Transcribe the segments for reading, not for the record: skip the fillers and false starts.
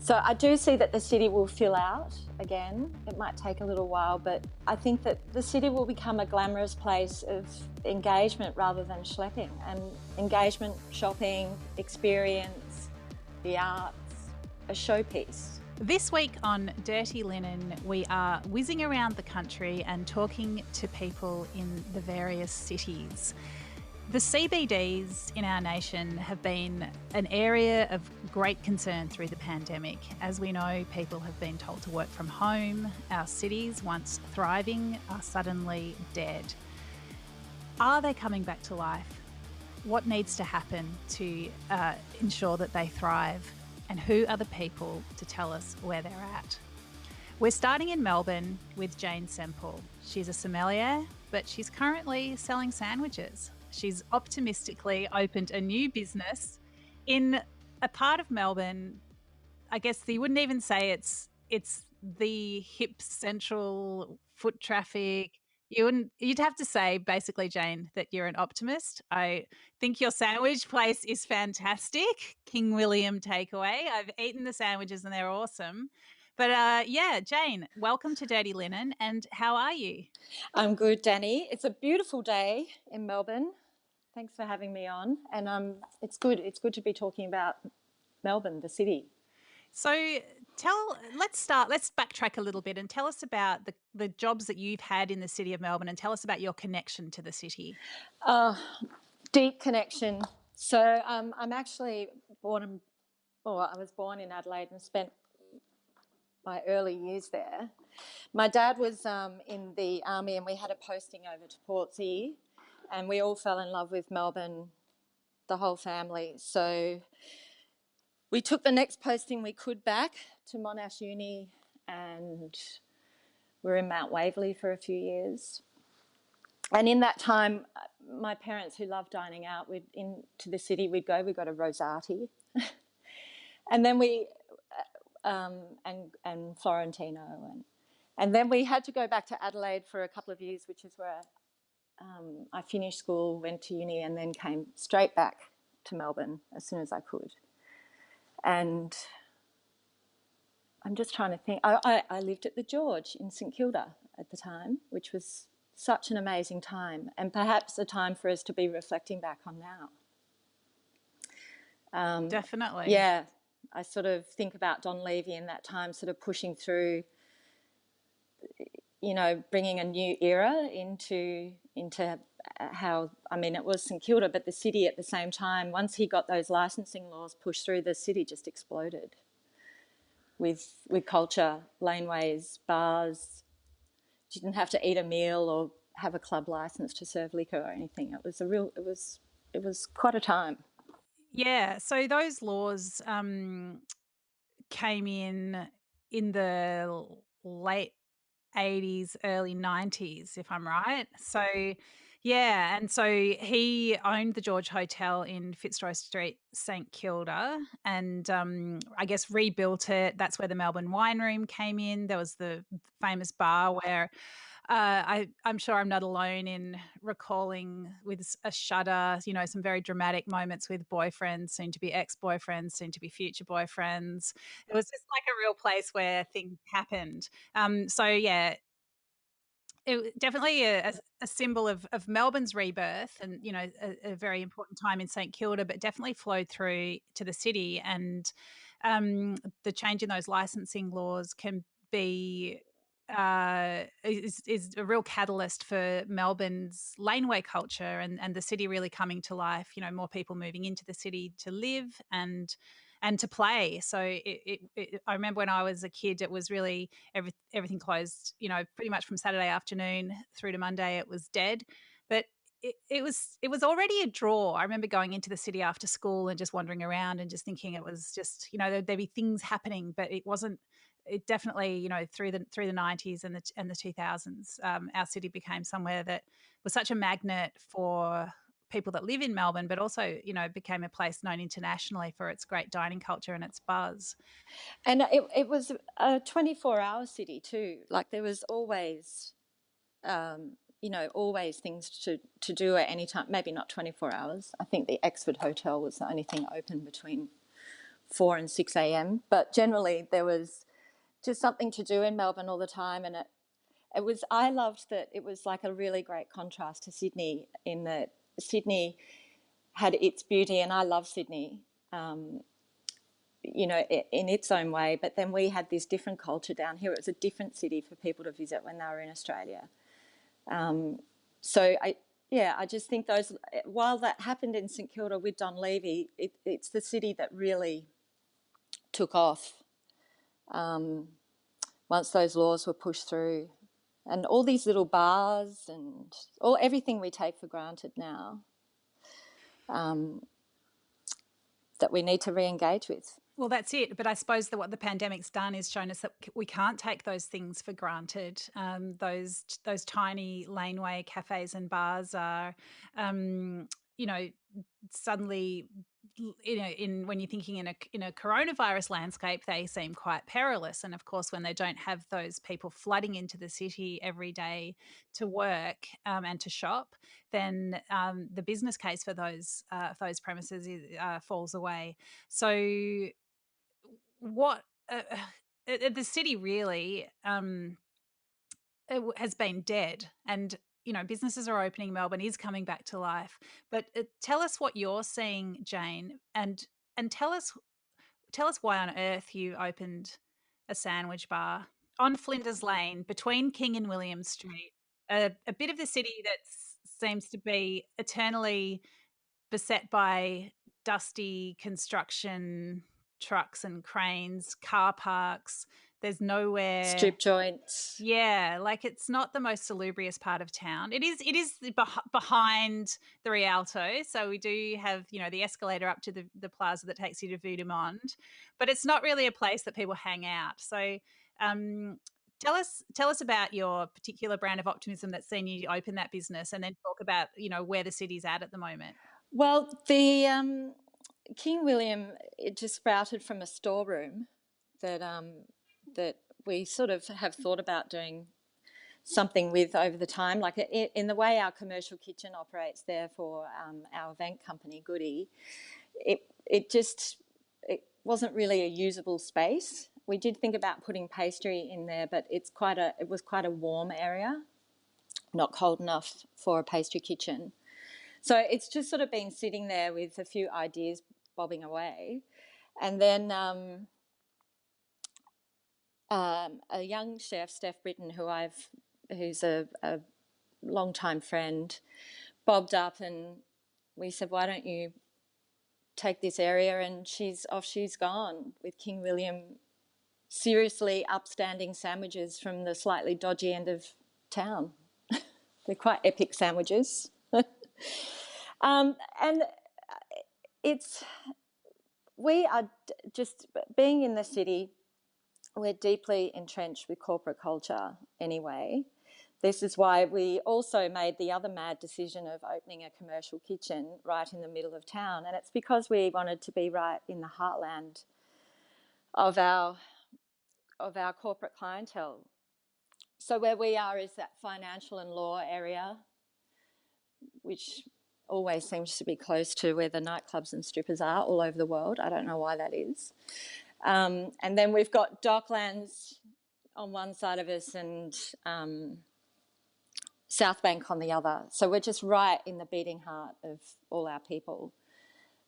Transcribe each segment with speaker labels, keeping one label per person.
Speaker 1: So I do see that the city will fill out again. It might take a little while, but I think that the city will become a glamorous place of engagement rather than schlepping. And engagement, shopping, experience, the arts, a showpiece.
Speaker 2: This week on Dirty Linen, we are whizzing around the country and talking to people in the various cities. The CBDs in our nation have been an area of great concern through the pandemic. As we know, people have been told to work from home. Our cities, once thriving, are suddenly dead. Are they coming back to life? What needs to happen to ensure that they thrive? And who are the people to tell us where they're at? We're starting in Melbourne with Jane Semple. She's a sommelier, but she's currently selling sandwiches. She's optimistically opened a new business in a part of Melbourne. I guess you wouldn't even say it's the hip central foot traffic. You'd have to say basically, Jane, that you're an optimist. I think your sandwich place is fantastic. King William takeaway. I've eaten the sandwiches and they're awesome. But Jane, welcome to Dirty Linen. And how are you?
Speaker 1: I'm good, Dani. It's a beautiful day in Melbourne. Thanks for having me on. And it's good. It's good to be talking about Melbourne, the city.
Speaker 2: So let's backtrack a little bit and tell us about the jobs that you've had in the city of Melbourne, and tell us about your connection to the city.
Speaker 1: Deep connection. So I'm actually I was born in Adelaide and spent my early years there. My dad was in the army and we had a posting over to Portsea, and we all fell in love with Melbourne, the whole family. So we took the next posting we could back to Monash Uni, and we were in Mount Waverley for a few years. And in that time, my parents, who loved dining out, into the city we'd go a Rosati. And then and Florentino. And then we had to go back to Adelaide for a couple of years, which is where I finished school, went to uni, and then came straight back to Melbourne as soon as I could. And I'm just trying to think. I lived at the George in St Kilda at the time, which was such an amazing time, and perhaps a time for us to be reflecting back on now.
Speaker 2: Definitely.
Speaker 1: Yeah, I sort of think about Don Levy in that time, sort of pushing through, bringing a new era into how, it was St Kilda, but the city at the same time, once he got those licensing laws pushed through, the city just exploded with culture, laneways, bars. You didn't have to eat a meal or have a club license to serve liquor or anything. It was quite a time.
Speaker 2: Yeah, so those laws came in the late 80s, early 90s, if I'm right. So, yeah, and so he owned the George Hotel in Fitzroy Street, St Kilda, and I guess rebuilt it. That's where the Melbourne Wine Room came in. There was the famous bar where I'm sure I'm not alone in recalling with a shudder, some very dramatic moments with boyfriends, soon to be ex-boyfriends, soon to be future boyfriends. It was just like a real place where things happened. It definitely a symbol of Melbourne's rebirth, and a very important time in St Kilda, but definitely flowed through to the city. And the change in those licensing laws can be is a real catalyst for Melbourne's laneway culture and the city really coming to life. More people moving into the city to live and to play. So I remember when I was a kid, it was really everything closed. Pretty much from Saturday afternoon through to Monday, it was dead. But it was already a draw. I remember going into the city after school and just wandering around and just thinking it was just there'd be things happening, but it wasn't. It definitely, through the 90s and the 2000s, our city became somewhere that was such a magnet for people that live in Melbourne, but also, became a place known internationally for its great dining culture and its buzz.
Speaker 1: And it was a 24-hour city too. Like there was always, always things to do at any time. Maybe not 24 hours. I think the Exford Hotel was the only thing open between 4 and 6 a.m. But generally there was just something to do in Melbourne all the time, and it was, I loved that it was like a really great contrast to Sydney, in that Sydney had its beauty, and I love Sydney, you know, in its own way. But then we had this different culture down here. It was a different city for people to visit when they were in Australia. So I just think those, while that happened in St Kilda with Don Levy, it's the city that really took off once those laws were pushed through. And all these little bars and everything we take for granted now, that we need to re-engage with.
Speaker 2: Well, that's it. But I suppose that what the pandemic's done is shown us that we can't take those things for granted. Those tiny laneway cafes and bars are, you know, suddenly, you know, when you're thinking in a coronavirus landscape, they seem quite perilous. And of course, when they don't have those people flooding into the city every day to work and to shop, then the business case for those premises falls away. So what the city really has been dead, and you know, businesses are opening. Melbourne is coming back to life, but tell us what you're seeing, Jane, and tell us why on earth you opened a sandwich bar on Flinders Lane between King and William Street, a bit of the city that seems to be eternally beset by dusty construction trucks and cranes, car parks. There's nowhere.
Speaker 1: Strip joints.
Speaker 2: Yeah, like it's not the most salubrious part of town. It is behind the Rialto. So we do have, you know, the escalator up to the plaza that takes you to Vue de Monde, but it's not really a place that people hang out. So tell us about your particular brand of optimism that's seen you open that business, and then talk about, you know, where the city's at the moment.
Speaker 1: Well, the King William, it just sprouted from a storeroom that that we sort of have thought about doing something with over the time, like in the way our commercial kitchen operates there for our event company Goodie. It wasn't really a usable space. We did think about putting pastry in there, but it was quite a warm area, not cold enough for a pastry kitchen. So it's just sort of been sitting there with a few ideas bobbing away. And then a young chef, Steph Britton, who's a long-time friend, bobbed up, and we said, why don't you take this area? And she's gone with King William, seriously upstanding sandwiches from the slightly dodgy end of town. They're quite epic sandwiches. And we are just, being in the city, we're deeply entrenched with corporate culture anyway. This is why we also made the other mad decision of opening a commercial kitchen right in the middle of town. And it's because we wanted to be right in the heartland of our corporate clientele. So where we are is that financial and law area, which always seems to be close to where the nightclubs and strippers are all over the world. I don't know why that is. And then we've got Docklands on one side of us and South Bank on the other. So we're just right in the beating heart of all our people.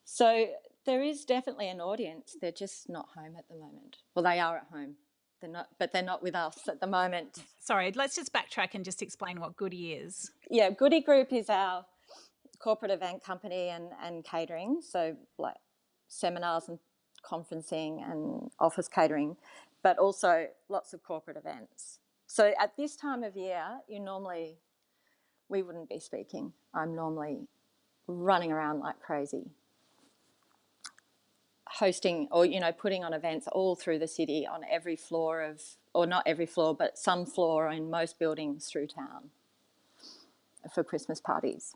Speaker 1: So there is definitely an audience. They're just not home at the moment. Well, they are at home. They're not with us at the moment.
Speaker 2: Sorry, let's just backtrack and just explain what Goodie is.
Speaker 1: Yeah, Goodie Group is our corporate event company and catering, so like seminars and conferencing and office catering, but also lots of corporate events. So at this time of year, we wouldn't be speaking. I'm normally running around like crazy, hosting or, you know, putting on events all through the city on every floor of, or not every floor, but some floor in most buildings through town for Christmas parties.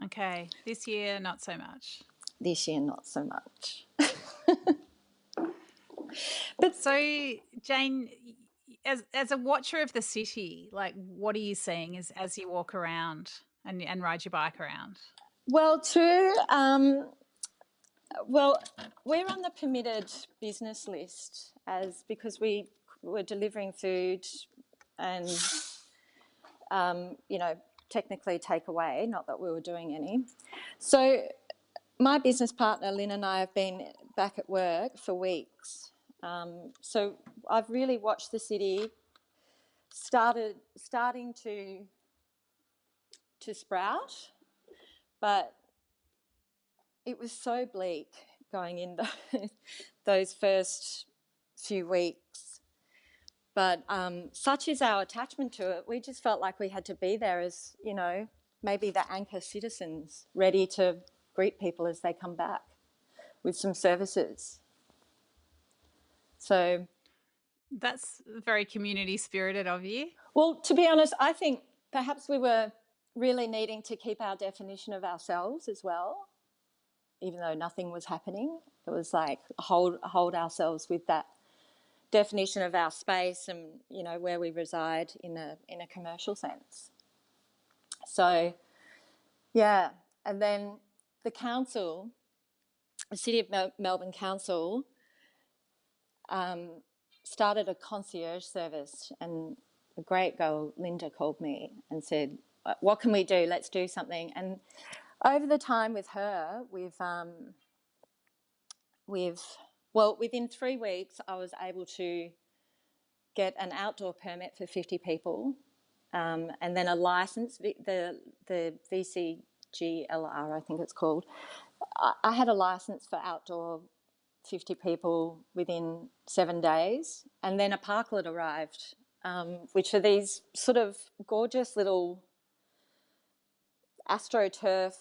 Speaker 2: Okay, this year not so much.
Speaker 1: This year not so much.
Speaker 2: But so, Jane, as a watcher of the city, like, what are you seeing as you walk around and ride your bike around?
Speaker 1: Well, Well, we're on the permitted business list because we were delivering food and, technically takeaway, not that we were doing any. So my business partner, Lynn, and I have been back at work for weeks. So I've really watched the city starting to sprout, but it was so bleak going in those first few weeks. But such is our attachment to it, we just felt like we had to be there as, maybe the anchor citizens ready to greet people as they come back with some services. So
Speaker 2: that's very community spirited of you.
Speaker 1: Well, to be honest, I think perhaps we were really needing to keep our definition of ourselves as well, even though nothing was happening. It was like hold ourselves with that definition of our space and, where we reside in a commercial sense. So, yeah, and then the council, the City of Melbourne Council, started a concierge service, and a great girl, Linda, called me and said, what can we do? Let's do something. And over the time with her, within 3 weeks, I was able to get an outdoor permit for 50 people, and then a license, the VCGLR, I think it's called. I had a license for outdoor 50 people within 7 days, and then a parklet arrived, which are these sort of gorgeous little AstroTurf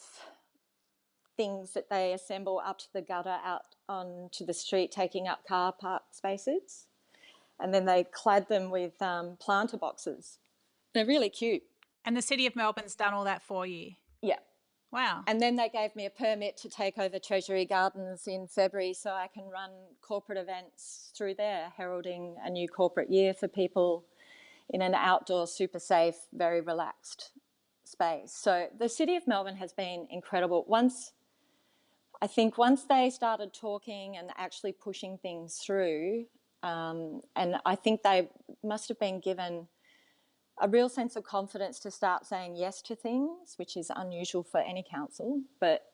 Speaker 1: things that they assemble up to the gutter out onto the street, taking up car park spaces, and then they clad them with planter boxes. They're really cute.
Speaker 2: And the City of Melbourne's done all that for you?
Speaker 1: Yeah.
Speaker 2: Wow.
Speaker 1: And then they gave me a permit to take over Treasury Gardens in February so I can run corporate events through there, heralding a new corporate year for people in an outdoor, super safe, very relaxed space. So the City of Melbourne has been incredible. Once they started talking and actually pushing things through, and I think they must have been given a real sense of confidence to start saying yes to things, which is unusual for any council, but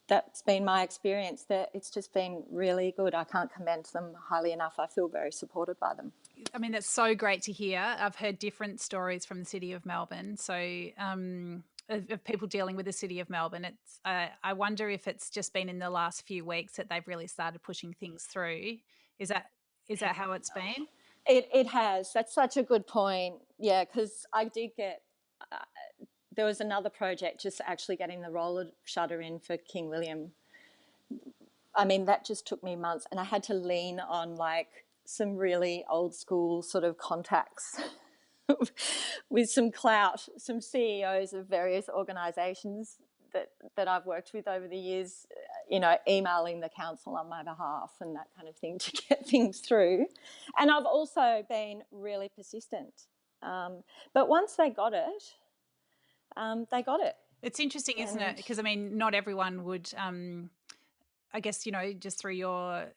Speaker 1: that's been my experience. That it's just been really good. I can't commend them highly enough. I feel very supported by them.
Speaker 2: I mean, that's so great to hear. I've heard different stories from the City of Melbourne, so of people dealing with the City of Melbourne. It's I wonder if it's just been in the last few weeks that they've really started pushing things through. Is that how it's been?
Speaker 1: It has. That's such a good point. Yeah, because I did get. There was another project just actually getting the roller shutter in for King William. I mean, that just took me months, and I had to lean on like some really old school sort of contacts with some clout, some CEOs of various organisations that I've worked with over the years, emailing the council on my behalf and that kind of thing to get things through. And I've also been really persistent. But once they got it, they got it.
Speaker 2: It's interesting, isn't it? Because, I mean, not everyone would, I guess, just through your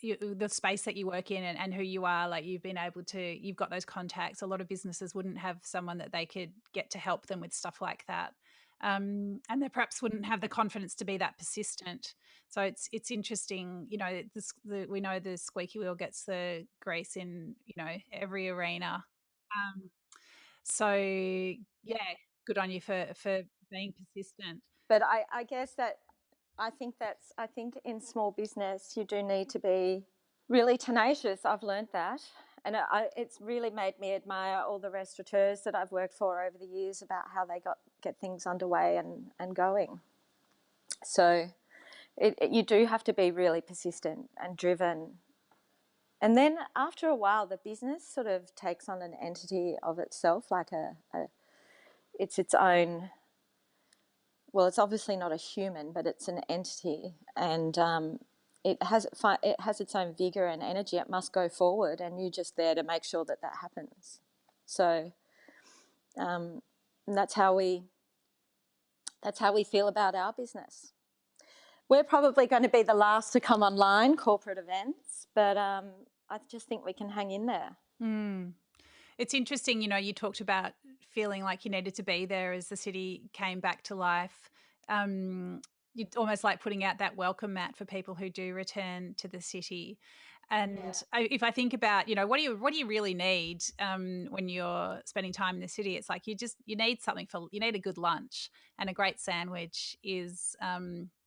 Speaker 2: the space that you work in and who you are, like you've got those contacts. A lot of businesses wouldn't have someone that they could get to help them with stuff like that. And they perhaps wouldn't have the confidence to be that persistent. So it's interesting, we know the squeaky wheel gets the grease in, every arena. So yeah, good on you for being persistent.
Speaker 1: But I guess that I think in small business you do need to be really tenacious. I've learned that. And it's really made me admire all the restaurateurs that I've worked for over the years about how they get things underway and going. So you do have to be really persistent and driven. And then after a while, the business sort of takes on an entity of itself, like it's its own. Well, it's obviously not a human, but it's an entity, and it has its own vigor and energy. It must go forward, and you're just there to make sure that happens. So that's how we feel about our business. We're probably going to be the last to come online, corporate events, but I just think we can hang in there.
Speaker 2: It's interesting, you talked about feeling like you needed to be there as the city came back to life. You're almost like putting out that welcome mat for people who do return to the city. And if I think about, what do you really need when you're spending time in the city? It's like you need you need a good lunch, and a great sandwich is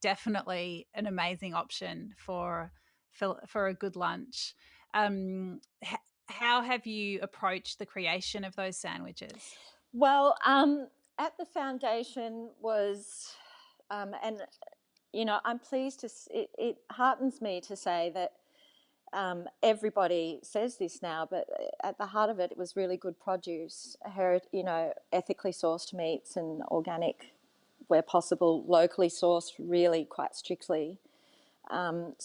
Speaker 2: definitely an amazing option for a good lunch. How have you approached the creation of those sandwiches?
Speaker 1: Well, at the foundation was, and I'm pleased to. It heartens me to say that everybody says this now, but at the heart of it, it was really good produce, ethically sourced meats and organic, where possible, locally sourced, really quite strictly. And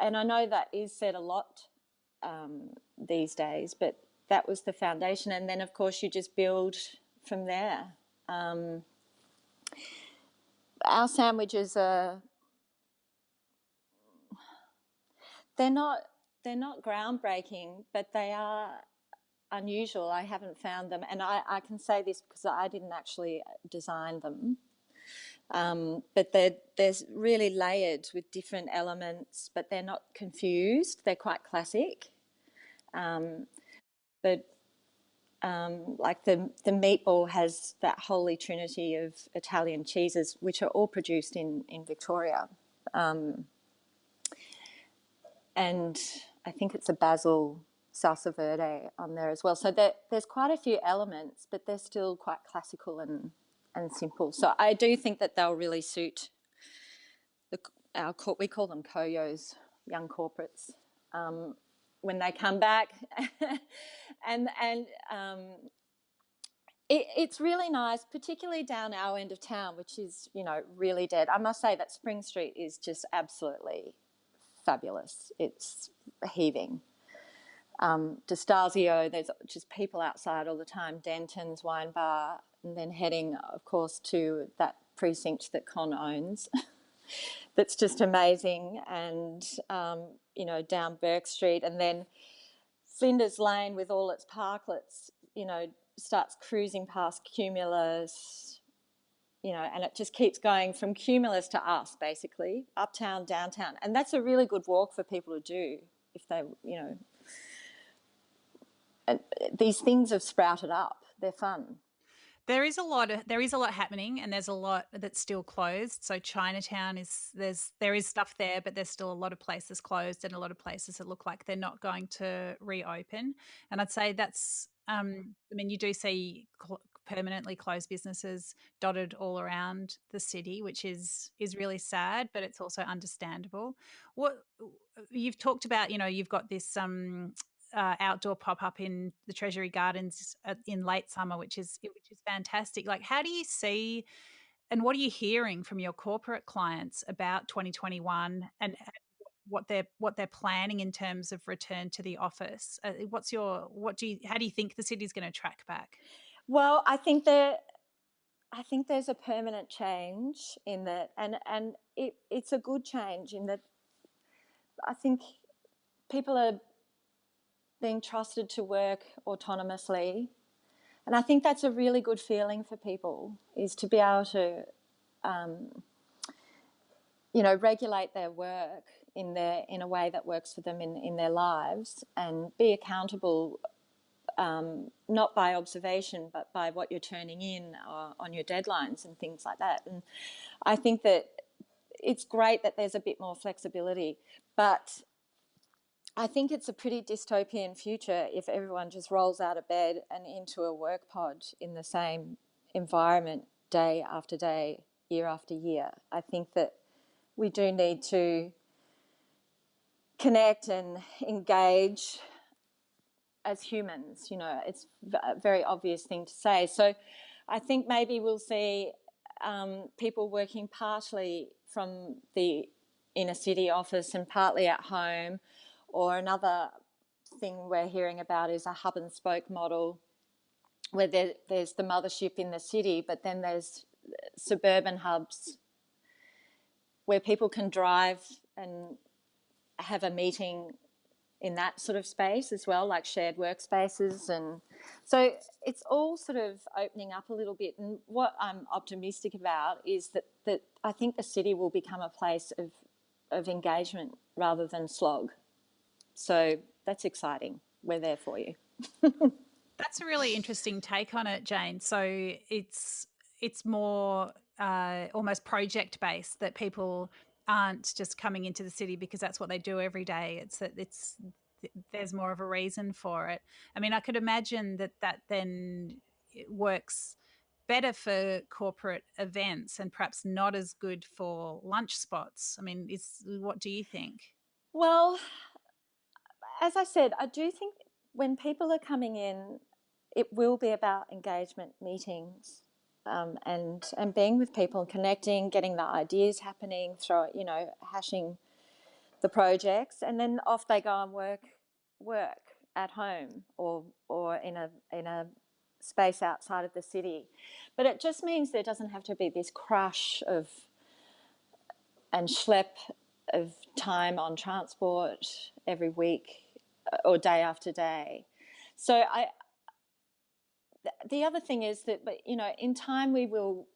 Speaker 1: I know that is said a lot these days, but that was the foundation. And then, of course, you just build from there. Our sandwiches they're not groundbreaking, but they are unusual. I haven't found them, and I can say this because I didn't actually design them. But they're really layered with different elements, but they're not confused. They're quite classic. But like the meatball has that holy trinity of Italian cheeses, which are all produced in Victoria. And I think it's a basil salsa verde on there as well. So there's quite a few elements, but they're still quite classical and simple. So I do think that they'll really suit we call them koyos, young corporates, when they come back. and it's really nice, particularly down our end of town, which is, really dead. I must say that Spring Street is just absolutely fabulous. It's heaving. D'Estasio, there's just people outside all the time. Denton's Wine Bar, and then heading, of course, to that precinct that Con owns. That's just amazing. And, down Burke Street, and then Flinders Lane with all its parklets, starts cruising past Cumulus, and it just keeps going from Cumulus to us, basically, uptown, downtown. And that's a really good walk for people to do if they, and these things have sprouted up. They're fun.
Speaker 2: There is a lot happening, and there's a lot that's still closed. So Chinatown there is stuff there, but there's still a lot of places closed and a lot of places that look like they're not going to reopen. And I'd say that's, you do see permanently closed businesses dotted all around the city, which is really sad, but it's also understandable. What you've talked about, you've got this outdoor pop-up in the Treasury Gardens in late summer, which is fantastic. Like, how do you see, and what are you hearing from your corporate clients about 2021 and what they're planning in terms of return to the office? How do you think the city's going to track back?
Speaker 1: Well, I think there's a permanent change in that, and it's a good change in that I think people are being trusted to work autonomously. And I think that's a really good feeling for people, is to be able to, regulate their work in a way that works for them in their lives, and be accountable, not by observation, but by what you're turning in on your deadlines and things like that. And I think that it's great that there's a bit more flexibility, but I think it's a pretty dystopian future if everyone just rolls out of bed and into a work pod in the same environment day after day, year after year. I think that we do need to connect and engage as humans. It's a very obvious thing to say. So I think maybe we'll see people working partly from the inner city office and partly at home. Or another thing we're hearing about is a hub and spoke model, where there's the mothership in the city, but then there's suburban hubs where people can drive and have a meeting in that sort of space as well, like shared workspaces. And so it's all sort of opening up a little bit. And what I'm optimistic about is that I think the city will become a place of engagement rather than slog. So that's exciting. We're there for you.
Speaker 2: That's a really interesting take on it, Jane. So it's more almost project based, that people aren't just coming into the city because that's what they do every day. It's that there's more of a reason for it. I mean, I could imagine that then it works better for corporate events and perhaps not as good for lunch spots. I mean, what do you think?
Speaker 1: Well, as I said, I do think when people are coming in, it will be about engagement meetings, and being with people, connecting, getting the ideas happening, hashing the projects, and then off they go and work at home or in a space outside of the city. But it just means there doesn't have to be this crush and schlep of time on transport every week or day after day. So the other thing is that, in time we will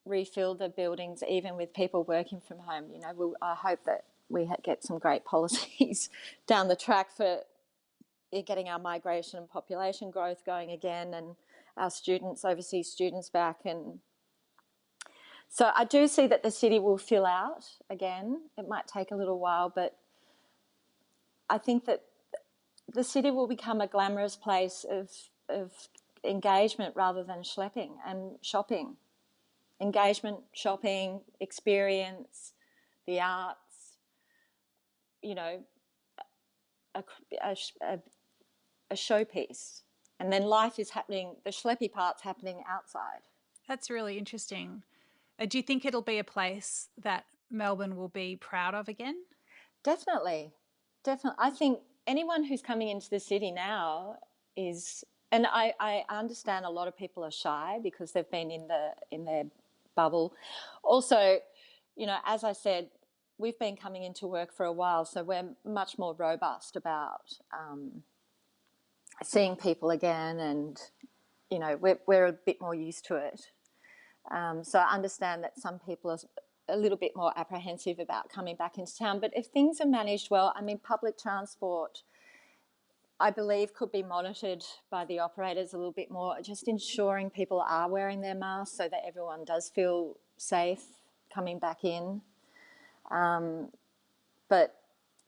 Speaker 1: refill the buildings even with people working from home. I hope that we get some great policies down the track for getting our migration and population growth going again, and our overseas students back. And so I do see that the city will fill out again. It might take a little while, but I think that the city will become a glamorous place of engagement rather than schlepping and shopping. Engagement, shopping, experience, the arts, a showpiece. And then life is happening, the schleppy part's happening outside.
Speaker 2: That's really interesting. Do you think it'll be a place that Melbourne will be proud of again?
Speaker 1: Definitely. I think anyone who's coming into the city now is, and I understand a lot of people are shy because they've been in their bubble. Also, as I said, we've been coming into work for a while, so we're much more robust about seeing people again, and we're a bit more used to it. So I understand that some people are a little bit more apprehensive about coming back into town. But if things are managed well, I mean, public transport, I believe, could be monitored by the operators a little bit more, just ensuring people are wearing their masks so that everyone does feel safe coming back in. But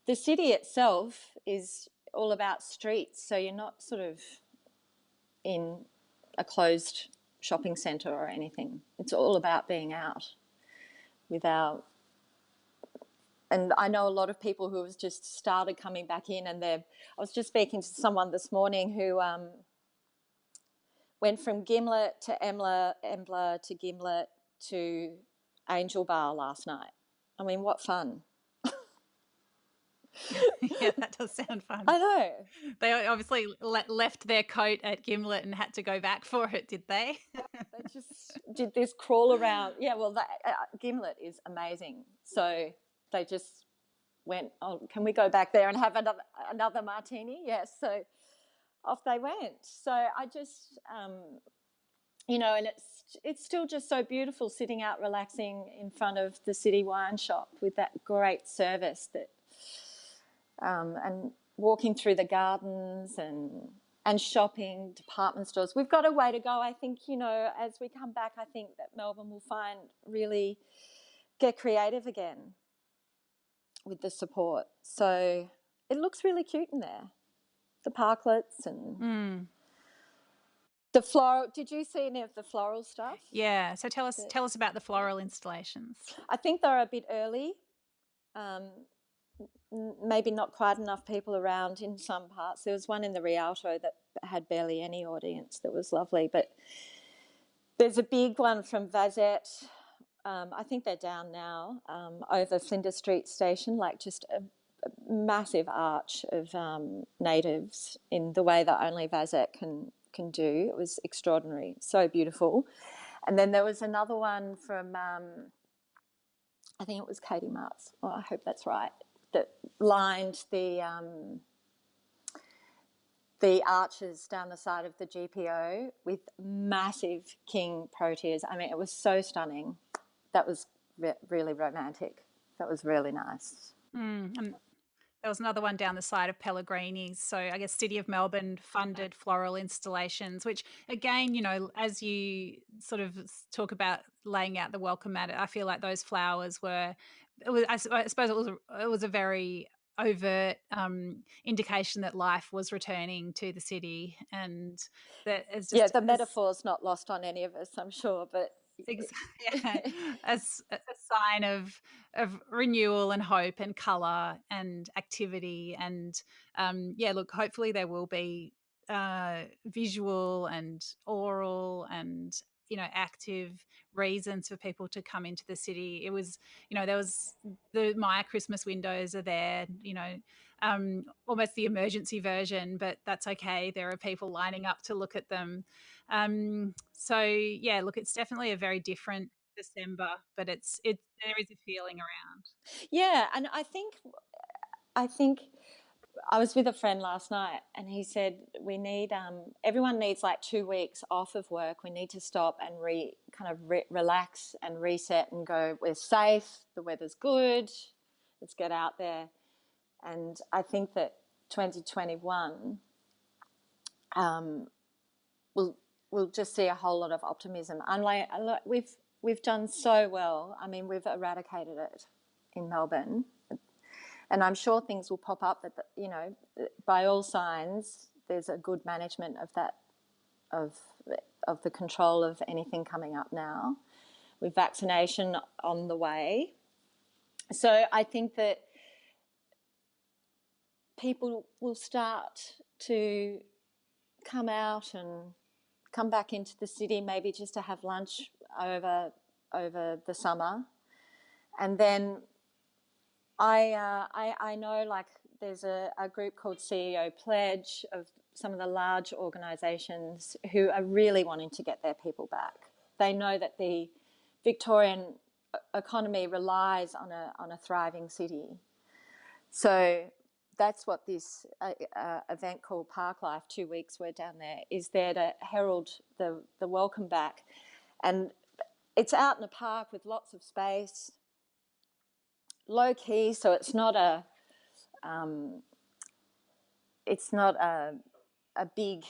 Speaker 1: the city itself is all about streets, so you're not sort of in a closed shopping centre or anything. It's all about being out and I know a lot of people who have just started coming back in, and I was just speaking to someone this morning who went from Gimlet to Embla to Gimlet to Angel Bar last night. I mean, what fun.
Speaker 2: Yeah, that does sound fun.
Speaker 1: I know.
Speaker 2: They obviously left their coat at Gimlet and had to go back for it, did they?
Speaker 1: They just did this crawl around. Yeah, well, Gimlet is amazing. So they just went, oh, can we go back there and have another martini? Yes. So off they went. So I just, and it's still just so beautiful sitting out relaxing in front of the city wine shop with that great service and walking through the gardens and shopping, department stores. We've got a way to go. I think, as we come back, I think that Melbourne will really get creative again with the support. So it looks really cute in there. The parklets and the floral. Did you see any of the floral stuff?
Speaker 2: Yeah. So tell us about the floral installations.
Speaker 1: I think they're a bit early. Maybe not quite enough people around in some parts. There was one in the Rialto that had barely any audience that was lovely. But there's a big one from Vazette. I think they're down now, over Flinders Street Station, like just a massive arch of natives in the way that only Vazette can do. It was extraordinary, so beautiful. And then there was another one from I think it was Katie Marks, well, I hope that's right, that lined the arches down the side of the GPO with massive king proteas. I mean, it was so stunning. That was really romantic. That was really nice.
Speaker 2: And there was another one down the side of Pellegrini's. So I guess City of Melbourne funded floral installations, which again, you know, as you sort of talk about laying out the welcome mat, I feel like those flowers were, I suppose it was a very overt indication that life was returning to the city, and that it's just
Speaker 1: the metaphor's not lost on any of us, I'm sure, but
Speaker 2: yeah, as a sign of renewal and hope and colour and activity. And look, hopefully there will be visual and oral and, you know, active reasons for people to come into the city. It was, you know, there was the Maya Christmas windows are there, you know, almost the emergency version, but that's okay. There are people lining up to look at them. Look, it's definitely a very different December, but there is a feeling around.
Speaker 1: Yeah, and I think I was with a friend last night, and he said we need everyone needs like 2 weeks off of work. We need to stop and relax and reset and go, we're safe, the weather's good, let's get out there. And I think that 2021 we'll just see a whole lot of optimism. Unlike we've done so well. I mean, we've eradicated it in Melbourne, and I'm sure things will pop up. But you know, by all signs, there's a good management of that, of the control of anything coming up now, with vaccination on the way. So I think that people will start to come out and come back into the city, maybe just to have lunch over the summer. And then I know, like, there's a group called CEO Pledge of some of the large organisations who are really wanting to get their people back. They know that the Victorian economy relies on a thriving city. So that's what this event called Park Life, 2 weeks we're down there, is there to herald the welcome back. And it's out in a park with lots of space, low key, so it's not a big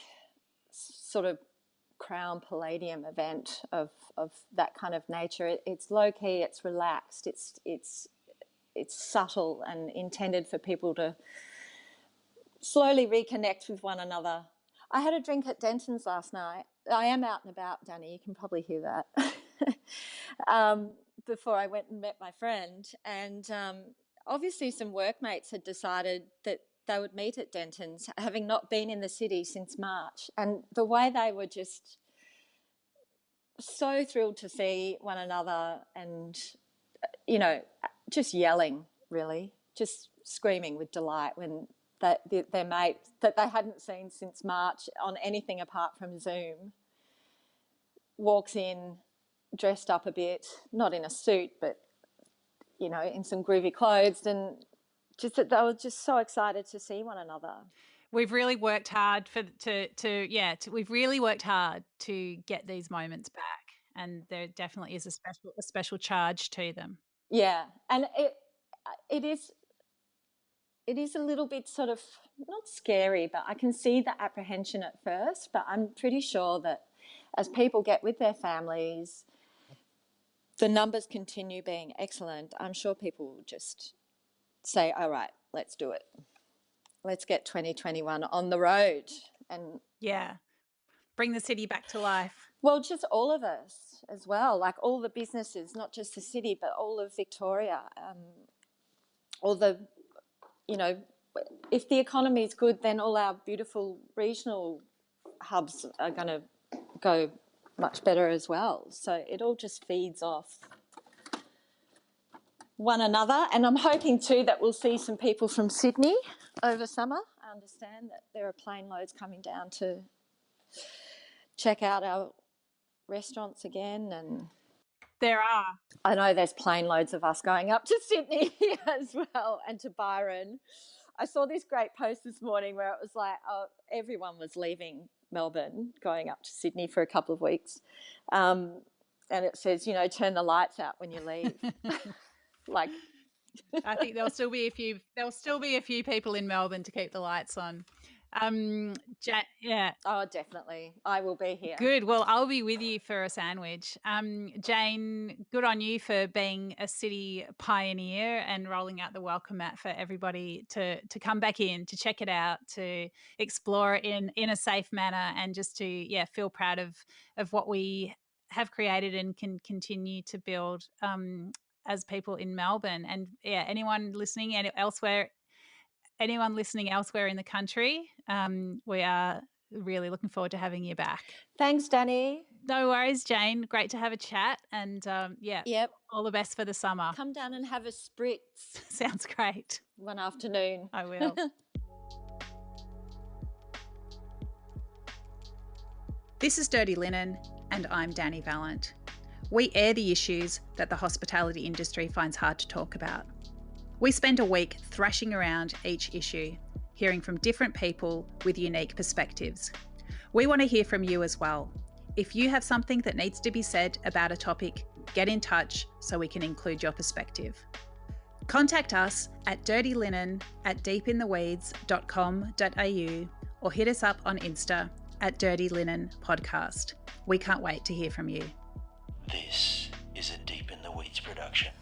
Speaker 1: sort of Crown Palladium event of that kind of nature. It's low key, it's relaxed, it's subtle and intended for people to slowly reconnect with one another. I had a drink at Denton's last night. I am out and about, Dani, you can probably hear that. Before I went and met my friend. And obviously some workmates had decided that they would meet at Denton's, having not been in the city since March. And the way they were just so thrilled to see one another and, you know, just yelling, really, just screaming with delight when their mate that they hadn't seen since March on anything apart from Zoom walks in dressed up a bit, not in a suit, but, you know, in some groovy clothes, and just that they were just so excited to see one another.
Speaker 2: We've really worked hard we've really worked hard to get these moments back, and there definitely is a special charge to them.
Speaker 1: Yeah, and it is a little bit sort of not scary, but I can see the apprehension at first, but I'm pretty sure that as people get with their families, the numbers continue being excellent. I'm sure people will just say, all right, let's do it. Let's get 2021 on the road. And
Speaker 2: yeah, bring the city back to life.
Speaker 1: Well, just all of us as well, like all the businesses, not just the city, but all of Victoria, all the, you know, if the economy is good, then all our beautiful regional hubs are going to go much better as well. So it all just feeds off one another. And I'm hoping too that we'll see some people from Sydney over summer. I understand that there are plane loads coming down to check out our restaurants again. And
Speaker 2: There are.
Speaker 1: I know there's plane loads of us going up to Sydney as well, and to Byron. I saw this great post this morning where it was like, oh, everyone was leaving Melbourne, going up to Sydney for a couple of weeks. And it says, you know, turn the lights out when you leave. Like,
Speaker 2: I think there'll still be a few people in Melbourne to keep the lights on. Yeah.
Speaker 1: Oh, definitely. I will be here.
Speaker 2: Good. Well, I'll be with you for a sandwich. Jane, good on you for being a city pioneer and rolling out the welcome mat for everybody to come back in, to check it out, to explore it in a safe manner, and just to feel proud of what we have created and can continue to build as people in Melbourne. And anyone listening elsewhere in the country, we are really looking forward to having you back.
Speaker 1: Thanks, Dani.
Speaker 2: No worries, Jane. Great to have a chat. And
Speaker 1: yep.
Speaker 2: All the best for the summer.
Speaker 1: Come down and have a spritz.
Speaker 2: Sounds great.
Speaker 1: One afternoon.
Speaker 2: I will. This is Dirty Linen, and I'm Dani Valent. We air the issues that the hospitality industry finds hard to talk about. We spend a week thrashing around each issue, hearing from different people with unique perspectives. We want to hear from you as well. If you have something that needs to be said about a topic, get in touch so we can include your perspective. Contact us at dirtylinen@deepintheweeds.com.au or hit us up on Insta at Dirty Linen Podcast. We can't wait to hear from you.
Speaker 3: This is a Deep in the Weeds production.